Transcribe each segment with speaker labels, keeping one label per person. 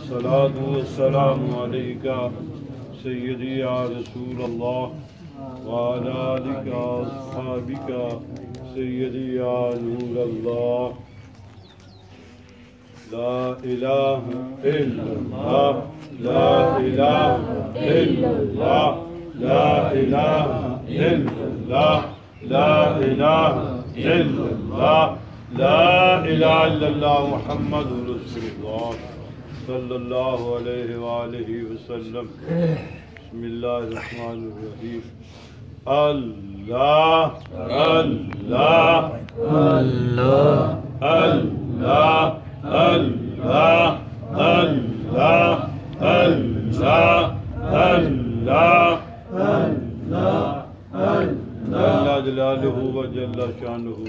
Speaker 1: अस्सलातु वस्सलामु अलैका सय्यदी या रसूल अल्लाह व अला आलिका अस्हाबिका सय्यदी या नूर अल्लाह। ला इलाहा इल्लल्लाह ला इलाहा इल्लल्लाह ला इलाहा इल्लल्लाह ला इलाहा इल्लल्लाह ला इलाहा इल्लल्लाह मुहम्मदुर रसूलुल्लाह सल्लल्लाहु अलैहि वालिहि वसल्लम। बिस्मिल्लाहिर्रहमानिर्रहीम। अल्लाह अल्लाह अल्लाह अल्लाह अल्लाह अल्लाह अल्लाह अल्लाह अल्लाह जलालुहु व जल्ला शानुहु।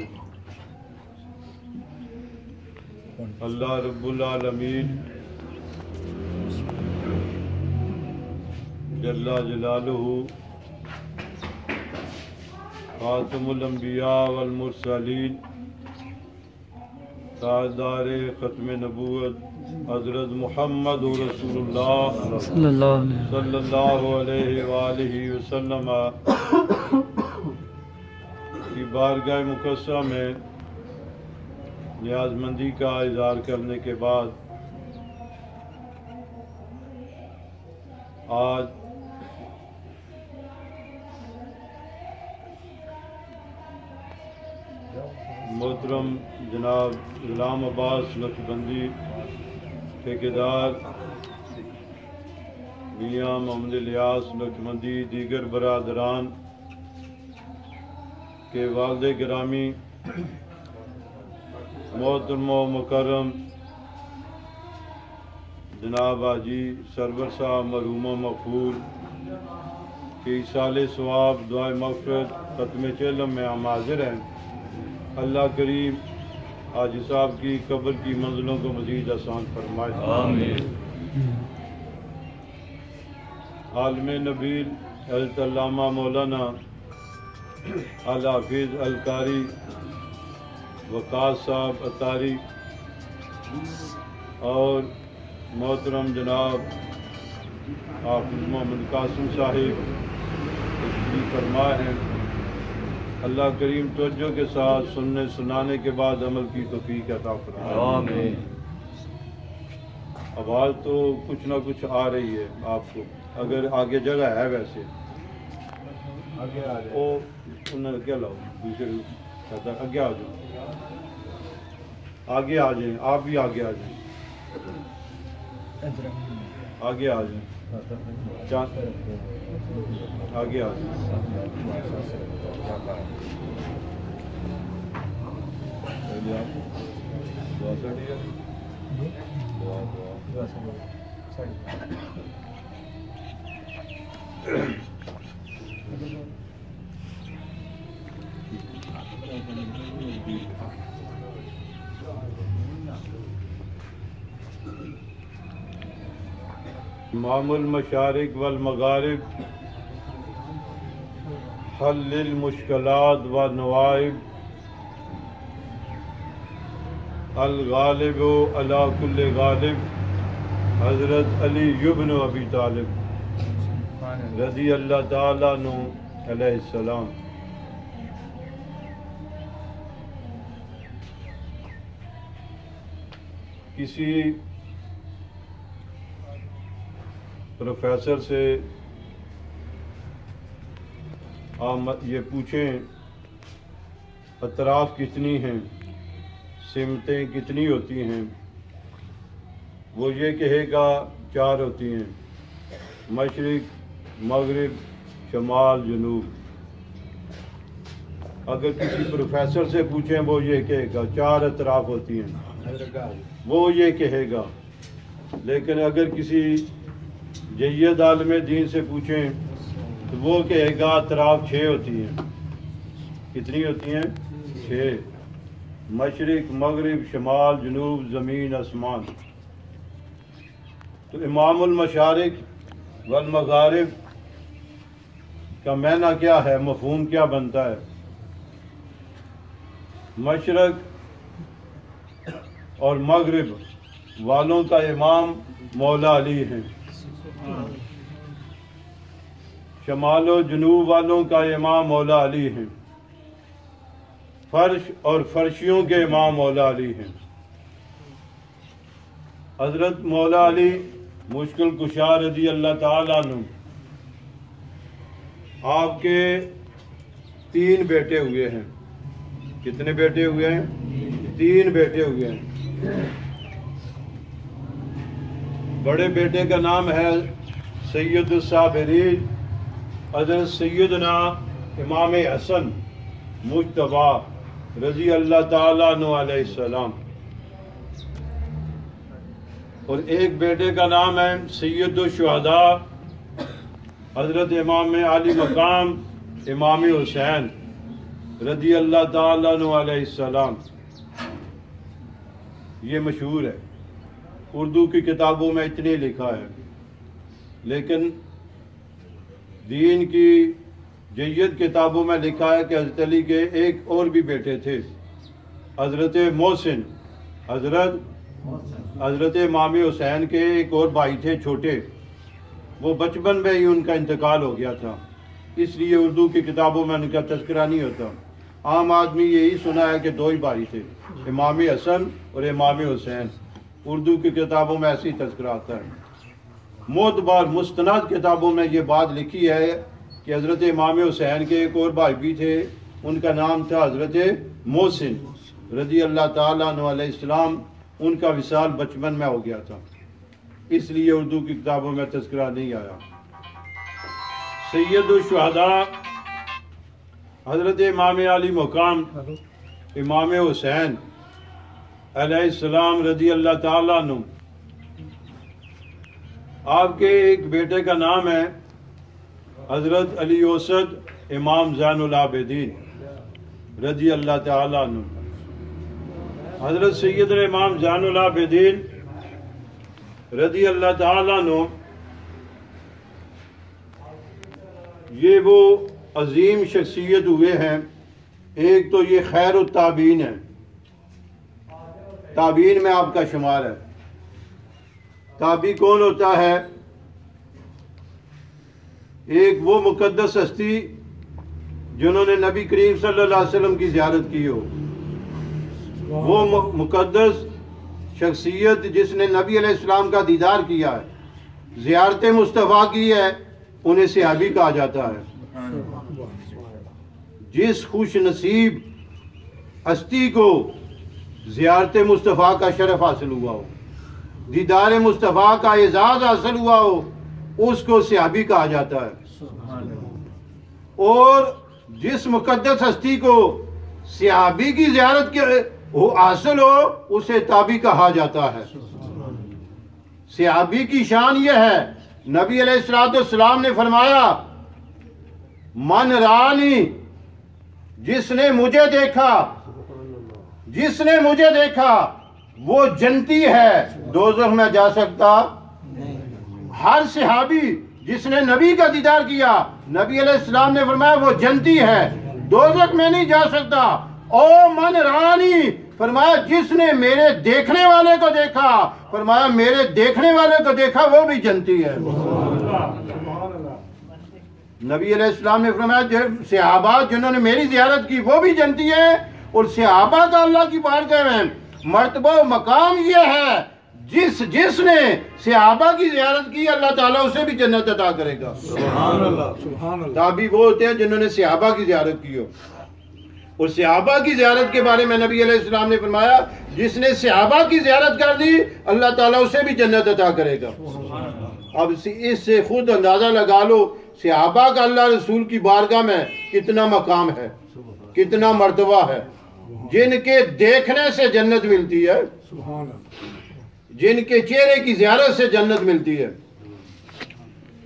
Speaker 1: अल्लाह रब्बुल आलमीन जल्ला जलालुहु खातमुल अंबिया वल मुरसलीन ताजदार ख़त्म नबूवत हज़रत मुहम्मद रसूलुल्लाह सल्लल्लाहु अलैहि वसल्लम की बारगाह मुक़द्दसा में न्याज़मंदी का इज़हार करने के बाद आज मोहतरम जनाब गुलाम अब्बास नक्शबंदी ठेकेदार मियाँ मोहम्मद इलियास नक्शबंदी दीगर बरादरान के वालिद गिरामी मोहतरम व मुकर्रम जनाब हाजी सरवर साहब मरहूम मक़बूल के साले सवाब दुआ मग़फ़िरत ख़त्म चलम में हम हाजिर हैं। अल्लाह करीम हाजी साहब की कब्र की मंजिलों को मज़ीद आसान फरमाए। आमीन। आलिम नबील हज़रत अल्लामा मौलाना अल हाफिज़ अल कारी वक़ास साहब अतारी और मोहतरम जनाब हाफिज़ मोहम्मद कासिम साहिब तशरीफ़ फरमा हैं। अल्लाह करीम तवज्जो के साथ सुनने सुनाने के बाद अमल की तौफ़ीक़ अता फरमाए। आमीन। आवाज़ तो कुछ ना कुछ आ रही है आपको, अगर आगे जगह है वैसे आगे आ जाए। ओ उन्हें क्या लाओ दूसरे आगे आ जाओ, आगे आ जाएं, आप भी आगे आ जाएं, आगे आ जाएं, आगे आ जाएं। इमामुल मशारिक वल मगारिब हल्लिल मुश्किलात व नवाइब अल गालिब अला कुल्ले गालिब हज़रत अली इब्न अबी तालिब रज़ी अल्लाह ताला अन्हु अलैहिस्सलाम। किसी प्रोफेसर से आप ये पूछें अतराफ़ कितनी हैं, सिमतें कितनी होती हैं, वो ये कहेगा 4 होती हैं, मशरिक़ मगरिब शमाल जनूब। अगर किसी प्रोफेसर से पूछें वो ये कहेगा 4 अतराफ़ होती हैं, वो ये कहेगा। लेकिन अगर किसी जय्यद आलिम दीन से पूछें तो वो कहेगा अतराफ़ 6 होती हैं। कितनी होती हैं? 6। मशरिक़ मगरिब शमाल जनूब ज़मीन आसमान। तो इमामुल मशारिक़ वल मगारिब का माना क्या है, मफ़हूम क्या बनता है? मशरक़ और मगरिब वालों का इमाम मौला अली हैं। शमाल और जनूब वालों का इमाम मौला अली हैं। फर्श और फर्शियों के इमाम मौला अली हैं। हज़रत मौला अली मुश्किल कुशा रज़ी अल्लाह ताला अन्हु, आपके 3 बेटे हुए हैं। कितने बेटे हुए हैं? 3 बेटे हुए हैं। बड़े बेटे का नाम है सैयदुस साबिरीन, हज़रत सैयदना इमाम हसन मुज्तबा रज़ी अल्लाह ताला अन्हु अलैहिस्सलाम। और एक बेटे का नाम है सैयदुश शुहदा हज़रत इमाम आली मकाम इमाम हुसैन रज़ी अल्लाह ताला अन्हु अलैहिस्सलाम। ये मशहूर है, उर्दू की किताबों में इतने लिखा है। लेकिन दीन की जय्यद किताबों में लिखा है कि हज़रत अली के एक और भी बेटे थे, हज़रत मोहसिन। हज़रत इमाम हुसैन के एक और भाई थे छोटे, वो बचपन में ही उनका इंतकाल हो गया था, इसलिए उर्दू की किताबों में उनका तज़किरा नहीं होता। आम आदमी यही सुना है कि 2 ही भाई थे, इमाम हसन और इमाम हुसैन। उर्दू की किताबों में ऐसी तज़किरा आता है। मोतबार मुस्तनद किताबों में ये बात लिखी है कि हज़रत इमाम हुसैन के एक और भाई भी थे, उनका नाम था हज़रत मोहसिन रज़ी अल्लाह ताला अन्हु अलैहिस्सलाम। उनका विसाल बचपन में हो गया था, इसलिए उर्दू की किताबों में तज़किरा नहीं आया। सैयदुश शुहदा हज़रत इमाम आली मकाम इमाम हुसैन अलैहिस्सलाम रज़ी अल्लाह ताला अन्हु, आपके एक बेटे का नाम है हज़रत अली औसद इमाम ज़ैनुल आबिदीन रज़ी अल्लाह ताला अन्हु। हज़रत सैयदना इमाम ज़ैनुल आबिदीन रज़ी अल्लाह ताला अन्हु, ये वो अजीम शख्सियत हुए हैं। एक तो ये खैरुत ताबीन है, ताबीन में आपका शुमार है। ताबी कौन होता है? एक वो मुकद्दस हस्ती जिन्होंने नबी करीम सल्लल्लाहु अलैहि वसल्लम की ज़ियारत की हो, वो मुकद्दस शख्सियत जिसने नबी अलैहिस्सलाम का दीदार किया है, ज़ियारत मुस्तफ़ा की है, उन्हें सहाबी कहा जाता है। जिस खुश नसीब हस्ती को ज़ियारत मुस्तफ़ा का शरफ हासिल हुआ हो, दीदार मुस्तफ़ा का एजाज़ हासिल हुआ हो, उसको सहाबी कहा जाता है। और जिस मुकद्दस हस्ती को सहाबी की ज़ियारत के हासिल हो, उसे ताबी कहा जाता है। सहाबी की शान यह है, नबी अलैहिस्सलाम ने फरमाया, मन रानी, जिसने मुझे देखा, जिसने मुझे देखा वो जन्नती है, दोज़ख में जा सकता। हर सहाबी जिसने नबी का दीदार किया, नबी अलैहिस्सलाम ने फरमाया वो जन्नती है, दोज़ख में नहीं जा सकता। ओ मन रानी, फरमाया जिसने मेरे देखने वाले को देखा, फरमाया मेरे देखने वाले को देखा, वो भी जन्नती है। नबी अलैहिस्सलाम ने फरमाया सहाबा जिन्होंने मेरी ज़ियारत की वो भी जन्नती है। और सहाबा का अल्लाह की बारगाह में मर्तबा मकाम यह है, जिसने सहाबा की ज़ियारत की, अल्लाह ताला उसे भी जन्नत अता करेगा। सुभान अल्लाह, सुभान अल्लाह। ताबी वो होते हैं जिन्होंने सहाबा की ज़ियारत की हो। और सहाबा की ज़ियारत के बारे में नबी अलैहिस्सलाम ने फरमाया, जिसने सहाबा की ज़ियारत कर दी, अल्लाह ताला उसे भी जन्नत अता करेगा। अब इससे खुद अंदाज़ा लगा लो सहाबा का अल्लाह रसूल की बारगाह में कितना मकाम है, कितना मर्तबा है, जिनके देखने से जन्नत मिलती है, जिनके चेहरे की ज़ियारत से जन्नत मिलती है।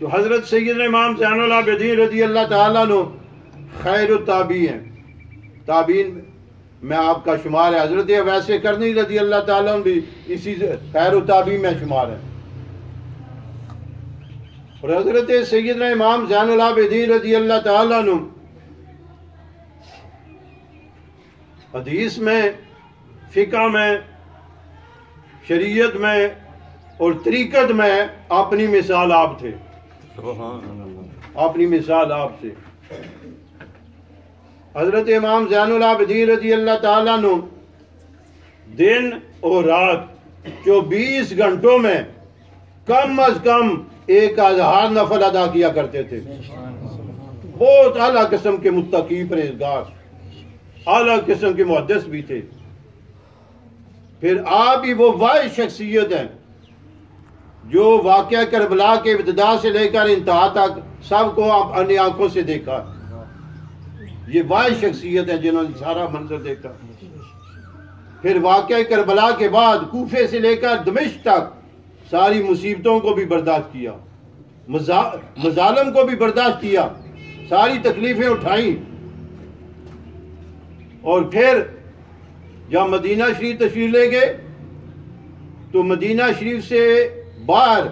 Speaker 1: तो हज़रत सैयदना इमाम ज़ैनुल आबिदीन रज़ी अल्लाह ताला अन्हु खैरुत ताबी हैं। ताबीन में आपका शुमार है। हज़रत वैसे करनी रज़ी अल्लाह ताला अन्हु भी इसी खैरुत ताबी में शुमार है। और हज़रत सैयदना इमाम ज़ैनुल आबिदीन रज़ी अल्लाह ताला अन्हु हदीस में, फ़िक़ह में, शरीयत में और तरीक़त में अपनी मिसाल आप थे, अपनी मिसाल आप से। हज़रत इमाम ज़ैनुल आबिदीन रज़ी अल्लाह ताला अन्हु दिन और रात 24 घंटों में कम अज कम 1000 नफल अदा किया करते थे। बहुत आला किस्म के मुत्तकी परहेज़गार, आला किस्म के मुहद्दिस भी थे। फिर आप ही वो वाहिद शख्सियत हैं जो वाक़या करबला के इब्तिदा से लेकर इंतहा तक सबको आप अपनी आंखों से देखा। ये वाहिद शख्सियत है जिन्होंने सारा मंजर देखा। फिर वाक़या करबला के बाद कूफे से लेकर दमिश्क तक सारी मुसीबतों को भी बर्दाश्त किया, मजालम को भी बर्दाश्त किया, सारी तकलीफें उठाई। और फिर जब मदीना शरीफ तशरीफ ले गए तो मदीना शरीफ से बाहर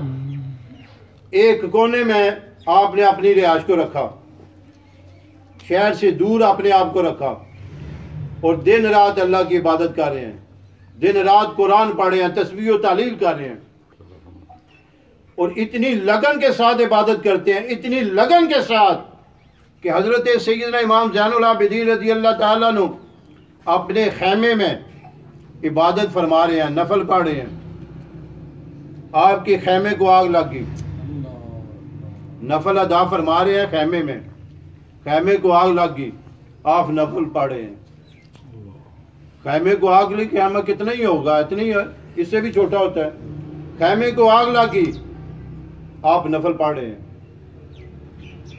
Speaker 1: एक कोने में आपने अपनी रिहाइश को रखा, शहर से दूर अपने आप को रखा और दिन रात अल्लाह की इबादत कर रहे हैं, दिन रात कुरान पढ़ रहे हैं, तस्बीह और तालील कर रहे हैं और इतनी लगन के साथ इबादत करते हैं, इतनी लगन के साथ कि हज़रत सैयदना इमाम ज़ैनुल आबिदीन रज़ी अल्लाह ताला अन्हु अपने खैमे में इबादत फरमा रहे हैं, नफल पढ़ रहे हैं। आपके खैमे को आग लग गई, नफल अदा फरमा रहे हैं खैमे में, खैमे को आग लग गई, आप नफल पढ़ रहे हैं। खैमे को आग लगी, खैमा कितना ही होगा, इतनी है, इससे भी छोटा होता है। खैमे को आग लगी, आप नफल पढ़ रहे हैं,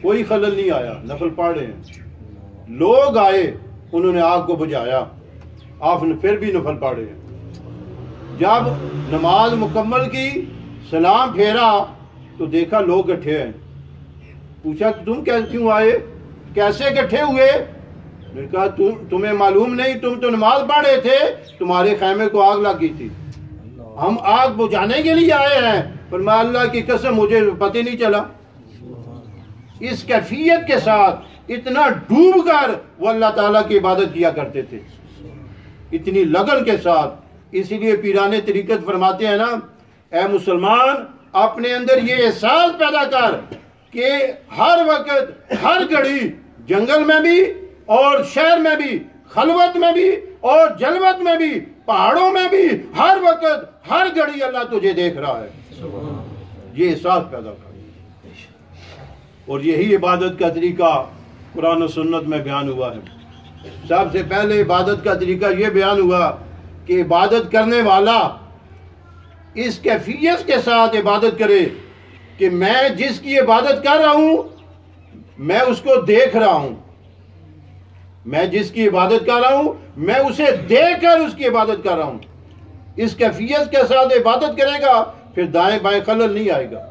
Speaker 1: कोई खलल नहीं आया, नफल पढ़ रहे हैं। लोग आए, उन्होंने आग को बुझाया, आपने फिर भी नफल पढ़ रहे हैं। जब नमाज मुकम्मल की, सलाम फेरा तो देखा लोग इकट्ठे हैं। पूछा तुम क्यों आए, कैसे इकट्ठे हुए? मैंने कहा तुम्हें मालूम नहीं, तुम तो नमाज पढ़ रहे थे, तुम्हारे खैमे को आग लगी थी, हम आग बुझाने के लिए आए हैं। पर मैं अल्लाह की कसम मुझे पता नहीं चला। इस कैफियत के साथ इतना डूब कर वो अल्लाह ताला की इबादत किया करते थे, इतनी लगन के साथ। इसीलिए पीराने तरीकत फरमाते हैं ना, ए मुसलमान अपने अंदर ये एहसास पैदा कर कि हर वक्त हर घड़ी जंगल में भी और शहर में भी, खलवत में भी और जलवत में भी, पहाड़ों में भी, हर वक्त हर घड़ी अल्लाह तुझे देख रहा है। ये एहसास पैदा कर। और यही इबादत का तरीका कुरान और सुन्नत में बयान हुआ है। सबसे पहले इबादत का तरीका यह बयान हुआ कि इबादत करने वाला इस कैफियत के साथ इबादत करे कि मैं जिसकी इबादत कर रहा हूं मैं उसको देख रहा हूं, मैं जिसकी इबादत कर रहा हूं मैं उसे देखकर उसकी इबादत कर रहा हूं। इस कैफियत के साथ इबादत करेगा फिर दाएं बाएं खलल नहीं आएगा।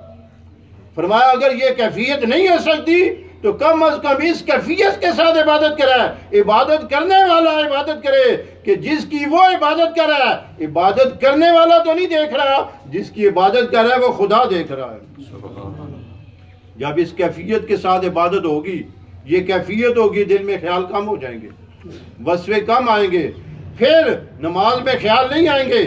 Speaker 1: फरमाया अगर ये कैफियत नहीं हो सकती तो कम अज कम इस कैफियत के साथ इबादत करे। इबादत करने वाला इबादत करे कि जिसकी वो इबादत कर रहा है, इबादत करने वाला तो नहीं देख रहा, जिसकी इबादत कर रहा है वो खुदा देख रहा है। जब इस कैफियत के साथ इबादत होगी, ये कैफियत होगी, दिल में ख्याल कम हो जाएंगे, वस्वे कम आएंगे, फिर नमाज में ख्याल नहीं आएंगे,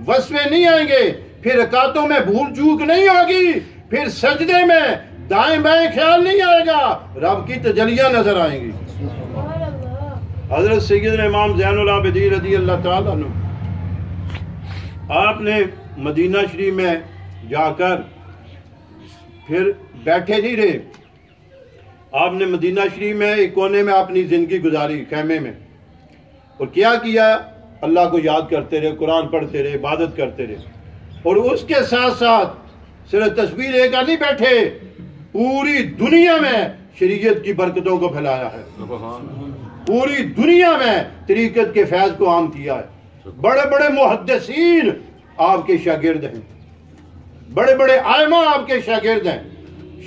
Speaker 1: वस्वे नहीं आएंगे, फिर रकातों में भूल चूक नहीं होगी, फिर सजदे में दाएं बाएं ख्याल नहीं आएगा, रब की तजलियां नजर आएंगी। हजरत सैयदना इमाम ज़ैनुल आबिदीन रज़ी अल्लाह ताला अन्हु आपने मदीना शरीफ में जाकर फिर बैठे नहीं रहे, आपने मदीना शरीफ में एक कोने में अपनी जिंदगी गुजारी खैमे में। और क्या किया? अल्लाह को याद करते रहे, कुरान पढ़ते रहे, इबादत करते रहे। और उसके साथ साथ सिर्फ तस्वीर लेकर नहीं बैठे, पूरी दुनिया में शरीयत की बरकतों को फैलाया है, पूरी दुनिया में तरीकत के फैज को आम किया है। बड़े बड़े मुहद्दिसीन आपके शागिर्द हैं, बड़े बड़े आइमा आपके शागिर्द हैं,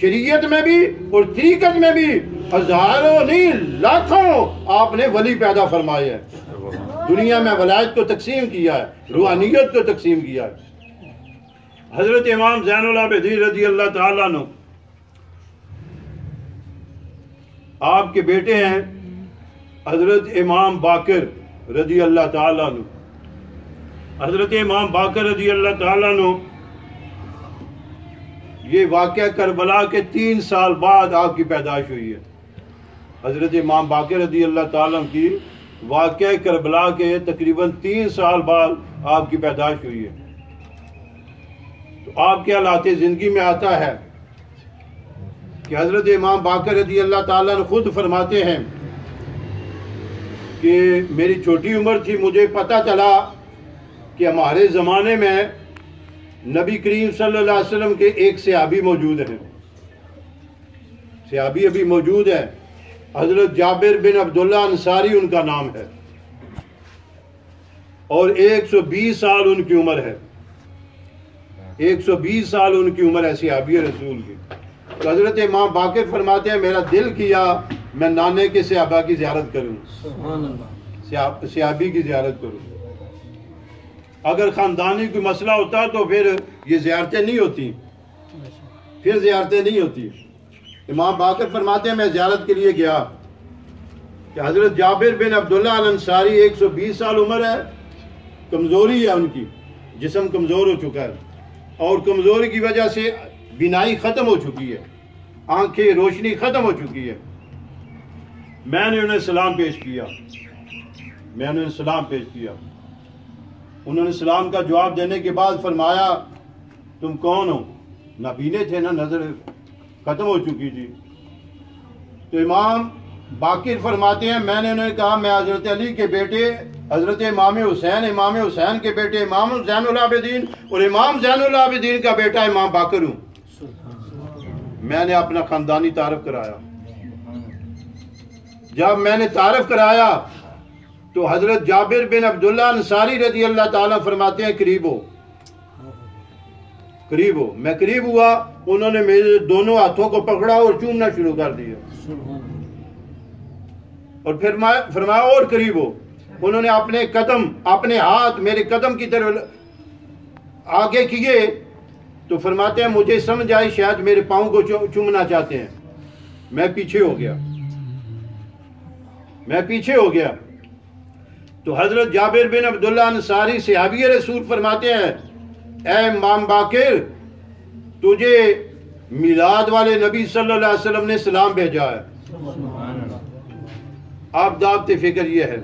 Speaker 1: शरीयत में भी और तरीकत में भी हजारों नहीं लाखों आपने वली पैदा फरमाए हैं। दुनिया में वलायत को तकसीम किया है, रूहानियत को तकसीम किया है। हजरत इमाम ज़ैनुल आबिदीन रज़ी अल्लाह ताला अन्हु आपके बेटे हैं हजरत इमाम बाकर रज़ी अल्लाह ताला अन्हु। हजरत इमाम बाकर रज़ी अल्लाह ताला अन्हु, ये वाक़या करबला के 3 साल बाद आपकी पैदाइश हुई है। हजरत इमाम बाकर रज़ी अल्लाह ताला अन्हु की वाक़या करबला के तकरीबन 3 साल बाद आपकी पैदाइश हुई है। तो आपके हालात ज़िंदगी में आता है कि हजरत इमाम बाकर रज़ी अल्लाह ताला अन्हु खुद फरमाते हैं कि मेरी छोटी उम्र थी, मुझे पता चला कि हमारे ज़माने में नबी करीम सल्लल्लाहु अलैहि वसल्लम के एक सहाबी मौजूद हैं। सहाबी अभी मौजूद है, हजरत जाबिर बिन अब्दुल्ला अंसारी उनका नाम है और 120 साल उनकी उम्र है। 120 साल उनकी उम्र है सहाबी रसूल की। तो हजरत इमाम बाकर फरमाते हैं मेरा दिल किया मैं नाने के सहाबा की ज़ियारत करूं, सहाबी की ज़ियारत करूं। अगर ख़ानदानी कोई मसला होता तो फिर ये ज़ियारतें नहीं होती, फिर ज़ियारतें नहीं होती। इमाम बाकर फरमाते हैं मैं ज़ियारत के लिए गया कि हज़रत जाबिर बिन अब्दुल्ला अल अंसारी 120 साल उम्र है, कमज़ोरी है उनकी, जिस्म कमज़ोर हो चुका है और कमज़ोरी की वजह से बिनाई ख़त्म हो चुकी है, आंखें रोशनी ख़त्म हो चुकी है। मैंने उन्हें सलाम पेश किया, मैंने उन्हें सलाम पेश किया। उन्होंने सलाम का जवाब देने के बाद फरमाया तुम कौन हो? नाबीने थे ना, नजर खत्म हो चुकी थी। तो इमाम बाकिर फरमाते हैं मैंने उन्हें कहा मैं हजरत अली के बेटे हजरत इमाम हुसैन के बेटे इमाम ज़ैनुल आबिदीन और इमाम ज़ैनुल आबिदीन का बेटा इमाम बाकर हूँ। मैंने अपना खानदानी तारफ कराया। जब मैंने तारफ कराया तो हजरत जाबिर बिन अब्दुल्ला अंसारी रज़ी अल्लाह ताला फरमाते हैं करीब हो, करीब हो। मैं करीब हुआ, उन्होंने मेरे दोनों हाथों को पकड़ा और चूमना शुरू कर दिया और फिर फरमाया और करीब हो। उन्होंने अपने कदम, अपने हाथ मेरे कदम की तरफ आगे किए तो फरमाते हैं मुझे समझ आई शायद मेरे पाँव को चूमना चाहते हैं। मैं पीछे हो गया, मैं पीछे हो गया। तो हजरत जाबिर बिन अब्दुल्ला अंसारी सहाबी रसूल फरमाते हैं ऐ इमाम बाकिर तुझे मिलाद वाले नबी सल्लल्लाहु अलैहि वसल्लम ने सलाम भेजा है। आप दावत फिक्र ये है,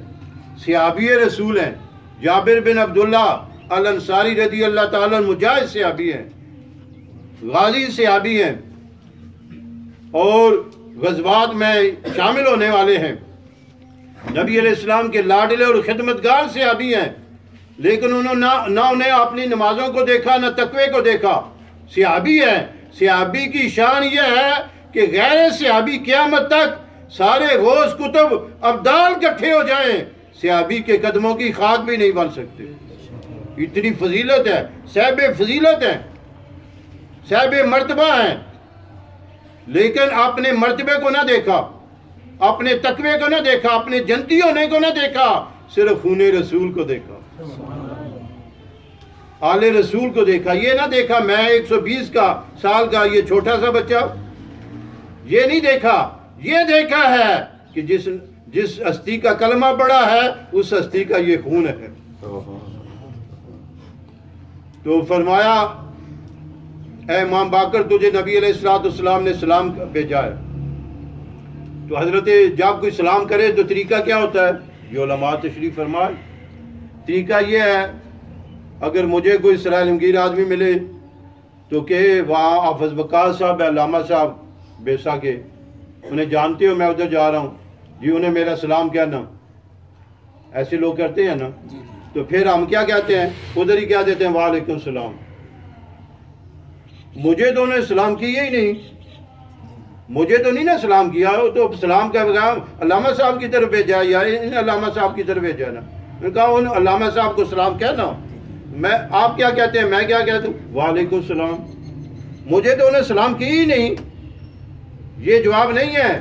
Speaker 1: सहाबी रसूल हैं, जाबिर बिन अब्दुल्ला अल अंसारी रज़ी अल्लाह ताला मुजाहिद सहाबी हैं, गाजी सहाबी हैं और गज़वात में शामिल होने वाले हैं, नबी अलैहिस्सलाम के लाडले और खिदमतगार सहाबी हैं। लेकिन उन्होंने ना उन्हें अपनी नमाजों को देखा ना तकवे को देखा। सहाबी है, सहाबी की शान यह है कि गैर सहाबी क़यामत तक सारे गौस कुतुब अब्दाल इकट्ठे हो जाएं, सहाबी के कदमों की खाक भी नहीं बन सकते। इतनी फजीलत है, साहिब फजीलत है, साहिब मर्तबा है। लेकिन अपने मर्तबे को ना देखा, अपने तकवे को ना देखा, अपने जनती होने को ना देखा, सिर्फ खूने रसूल को देखा, आले रसूल को देखा। ये ना देखा मैं 120 साल का ये छोटा सा बच्चा, ये नहीं देखा। ये देखा है कि जिस हस्ती का कलमा पड़ा है उस हस्ती का ये खून है। तो फरमाया ऐ इमाम बाकर तुझे नबी अलैहिस्सलाम ने सलाम भेजा है। तो हजरत जब कोई सलाम करे तो तरीका क्या होता है, ये उलमा तशरीफ फरमाए। तरीका ये है अगर मुझे कोई सराय अलमगीर आदमी मिले तो कहे वहाँ हाफिज वकास साहब अल्लामा साहब बेसा के, उन्हें जानते हो मैं उधर जा रहा हूँ जी, उन्हें मेरा सलाम कहना। ऐसे लोग करते हैं ना, तो फिर हम क्या कहते हैं, उधर ही क्या देते हैं वालेकुम सलाम। मुझे तो उन्हें सलाम किया ही नहीं, मुझे तो नहीं ना सलाम किया, तो सलाम का पैगाम अल्लामा साहब की तरफ भेजा या इन अल्लामा साहब की तरफ भेजा ना। मैंने कहा उन अल्लामा साहब को सलाम कहना। मैं आप क्या कहते हैं, मैं क्या कहता हूँ वालेकुम सलाम। मुझे तो उन्हें सलाम की ही नहीं, ये जवाब नहीं है।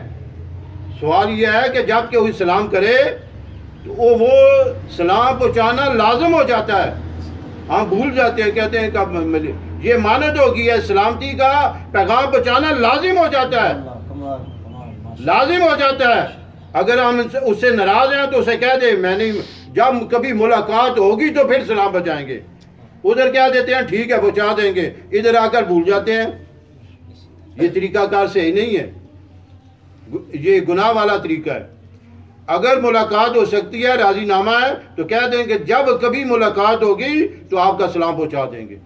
Speaker 1: सवाल यह है कि जब कोई सलाम करे तो वो सलाम पहुँचाना लाजम हो जाता है। हम भूल जाते हैं, कहते हैं कब मिले, ये मानद हो गई है, सलामती का पैगाम पहुँचाना लाजिम हो जाता है, लाजिम हो जाता है। अगर हम उससे नाराज हैं तो उसे कह दे मैं नहीं जब कभी मुलाकात होगी तो फिर सलाम बचाएंगे। उधर क्या देते हैं, ठीक है पहुंचा देंगे, इधर आकर भूल जाते हैं। ये तरीकाकार सही नहीं है, ये गुनाह वाला तरीका है। अगर मुलाकात हो सकती है, राजीनामा है, तो कह देंगे जब कभी मुलाकात होगी तो आपका सलाम पहुंचा देंगे।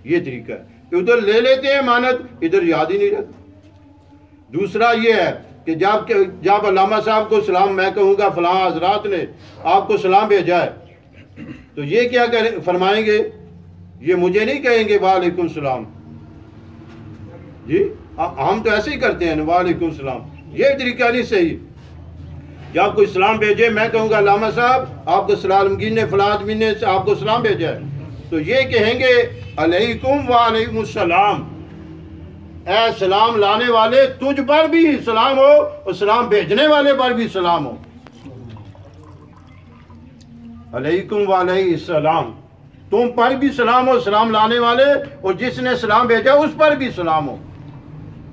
Speaker 1: ये तरीका है। उधर ले लेते हैं मानत, इधर याद ही नहीं रखते। दूसरा ये है कि जब अल्लामा साहब को सलाम, मैं कहूँगा फलां हजरात ने आपको सलाम भेजा है, तो ये क्या करें, फरमाएंगे, ये मुझे नहीं कहेंगे वालेकुम सलाम जी, हम तो ऐसे ही करते हैं वालेकुम सलाम। ये तरीका नहीं सही। जब कोई सलाम भेजे, मैं कहूँगा अल्लामा साहब आपको सलामगीन ने फलां आदमी ने आपको सलाम भेजा है, तो ये कहेंगे अलैकुम वालेकुम सलाम, ऐ सलाम लाने वाले तुझ पर भी सलाम हो और सलाम भेजने वाले पर भी सलाम हो। अलैकुम वालेकुम, तुम पर भी सलाम हो, सलाम लाने वाले, और जिसने सलाम भेजा उस पर भी सलाम हो।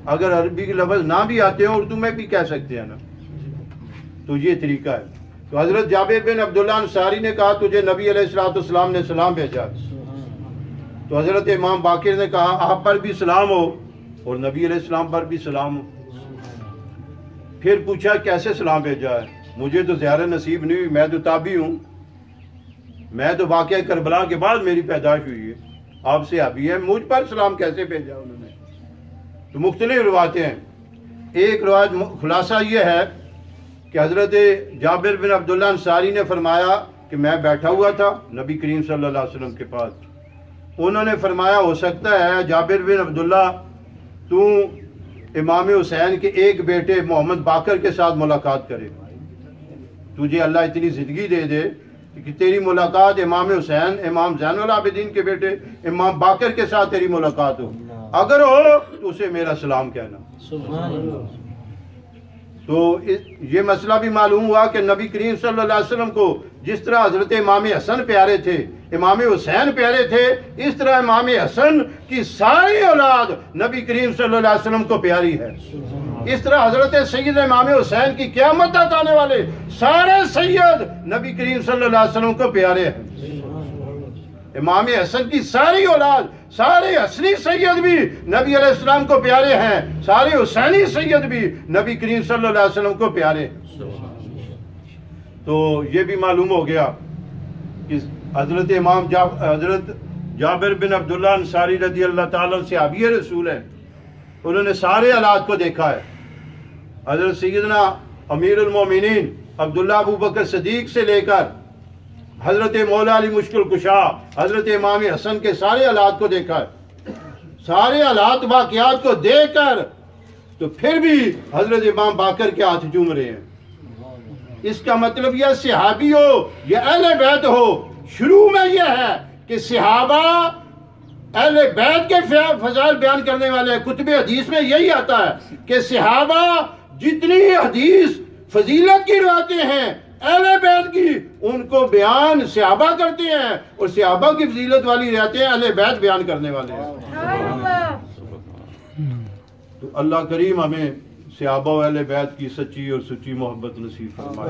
Speaker 1: अगर अरबी के लफ्ज ना भी आते हो, उर्दू में भी कह सकते हैं ना, तो ये तरीका है। तो हजरत जाबिर बिन अब्दुल्लाह अंसारी ने कहा तुझे नबी अलैहिस्सलाम ने सलाम भेजा, तो हजरत इमाम बाकिर ने कहा आप पर भी सलाम हो और नबी अलैहिस्सलाम पर भी सलाम हो। फिर पूछा कैसे सलाम भेजा है, मुझे तो ज़्यादा नसीब नहीं हुई, मैं तो ताबी हूँ, मैं तो वाक़या करबला के बाद मेरी पैदाइश हुई है, आपसे अभी है, मुझ पर सलाम कैसे भेजा उन्होंने। तो मुख्तलिफ रिवायतें हैं। एक रिवायत खुलासा ये है कि हज़रत जाबिर बिन अब्दुल्लाह अंसारी ने फरमाया कि मैं बैठा हुआ था नबी करीम सल्लल्लाहु अलैहि वसल्लम के पास, उन्होंने फरमाया हो सकता है जाबिर बिन अब्दुल्ला तू इमाम हुसैन के एक बेटे मोहम्मद बाकर के साथ मुलाकात करे, तुझे अल्लाह इतनी ज़िंदगी दे दे कि तेरी मुलाकात इमाम हुसैन इमाम ज़ैनुल आबिदीन के बेटे इमाम बाकर के साथ तेरी मुलाकात हो, अगर हो तो उसे मेरा सलाम कहना। तो ये मसला भी मालूम हुआ कि नबी करीम सल्लल्लाहु अलैहि वसल्लम को जिस तरह हजरत इमाम हसन प्यारे थे, इमाम हुसैन प्यारे थे, इस तरह इमाम हसन की सारी औलाद नबी करीम सल्लल्लाहु अलैहि वसल्लम को प्यारी है। इस तरह हजरत सैयद इमाम हुसैन की क़यामत तक आने वाले सारे सैयद नबी करीम सल्लल्लाहु अलैहि वसल्लम को प्यारे हैं। इमाम हसन की सारी औलाद, सारे हसनी सैयद भी नबी अलैहिस्सलाम को प्यारे हैं, सारे हुसैनी सैयद भी नबी करीम सल्लल्लाहु अलैहि वसल्लम को प्यारे हैं। तो ये भी मालूम हो गया कि हजरत जाबिर बिन अब्दुल्लाह अंसारी रज़ी अल्लाह ताला से सहाबी रसूल हैं, उन्होंने सारे हालात को देखा है। हजरत सैयदना अमीरुल मोमिनीन अब्दुल्ला अबू बकर सदीक से लेकर हजरत मौला अली मुश्किल कुशा हजरत इमाम हसन के सारे हालात को देखा है। सारे हालात वाक़यात को देखकर तो फिर भी हजरत इमाम बाकर के हाथ चूम रहे हैं। इसका मतलब यह सहाबी हो या अहले बैत हो, शुरू में यह है कि सहाबा अहले बैत के फज़ाइल बयान करने वाले कुतुब हदीस में यही आता है कि सहाबा जितनी हदीस फजीलत की रिवायतें हैं अहले बैत की, उनको बयान सहाबा करते हैं, और सहाबा की फजीलत वाली रिवायतें अहले बैत बयान करने वाले हैं। तो अल्लाह करीम हमें सहाबा और अहले बैत की सच्ची और सच्ची मोहब्बत नसीब फरमाए।